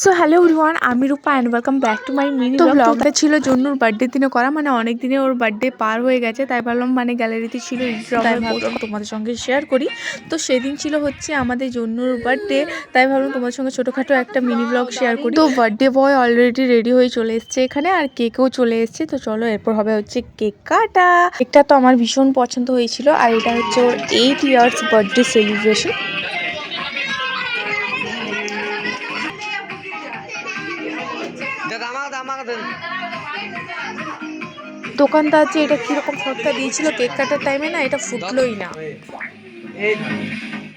So hello everyone, আমি Rupa and welcome back to my mini ব্লগটা ছিল জন্নুর বার্থডে দিনে করা, মানে অনেক দিনে ওর বার্থডে পার হয়ে গেছে, তাই ভাবলাম মানে গ্যালারিতে ছিল তাই ভাবলাম তোমাদের সঙ্গে শেয়ার করি। তো সেদিন ছিল হচ্ছে আমাদের জন্নুর বার্থডে, তাই ভাবলাম তোমাদের সঙ্গে ছোটোখাটো একটা মিনি ব্লগ শেয়ার করি। তো বার্থডে বয় অলরেডি রেডি হয়ে চলে এসছে এখানে, আর কেকও চলে এসছে। তো চলো এরপর হবে হচ্ছে কেক কাটা। কেকটা তো আমার ভীষণ পছন্দ হয়েছিল, আর এটা হচ্ছে ওর 8 ইয়ার্স বার্থডে সেলিব্রেশন। দোকানদার যে এটা কিরকম ফটকা দিয়েছিল কেক কাটার টাইমে, না এটা ফুটলোই না।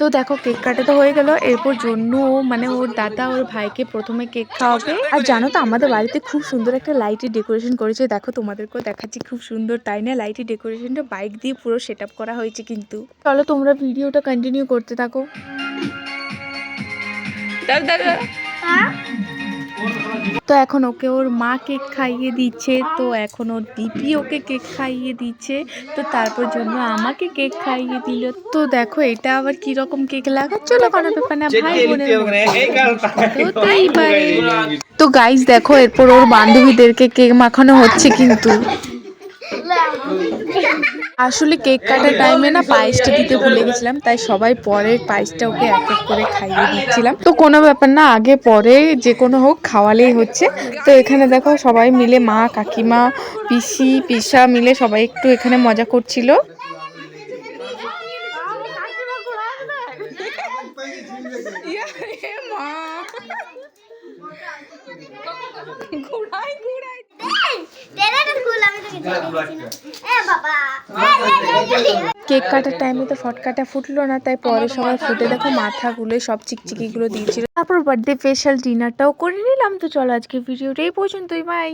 তো দেখো কেক কাটা তো হয়ে গেল, এরপর জন্য মানে ওর দাদা ওর ভাইকে প্রথমে কেক খাওয়াবে। আর জানো তো আমাদের বাড়িতে খুব সুন্দর একটা লাইটের ডেকোরেশন করেছে, দেখো তোমাদেরকেও দেখাচ্ছি, খুব সুন্দর তাই না? লাইটের ডেকোরেশনটা বাইক দিয়ে পুরো সেট আপ করা হয়েছে। কিন্তু চলো তোমরা ভিডিওটা কন্টিনিউ করতে থাকো। তো এখন ওকে ওর মা কেক খাইয়ে দিচ্ছে, তো এখন ওর দিদি ওকে কেক খাইয়ে দিচ্ছে, তো তারপর জন্য আমাকে কেক খাইয়ে দিল। তো দেখো এটা আবার কি রকম কেক লাগাচ্ছিল, কোনো ব্যাপার না, ভাই বোনের হতেই পারে। তো গাইস দেখো এরপর ওর বান্ধবীদেরকে কেক মাখানো হচ্ছে। কিন্তু আসলে কেক কাটার টাইমে না পায়েসটা দিতে ভুলে গেছিলাম, তাই সবাই পরে পায়েসটা ওকে এক এক করে খাইয়ে দিচ্ছিলাম। তো কোনো ব্যাপার না, আগে পরে যে কোনো হোক খাওয়ালেই হচ্ছে। তো এখানে দেখো সবাই মিলে মা কাকিমা পিসি পিসা মিলে সবাই একটু এখানে মজা করছিল। কেক কাটার টাইমে তো ফটকাটা ফুটলো না, তাই পরে সবাই ফুটে দেখো মাথাগুলো সব চিকচিকিগুলো দিয়েছিল। তারপর বার্থডে স্পেশাল ডিনারটাও করে নিলাম। তো চলো আজকে ভিডিওটা এই পর্যন্তই, বাই।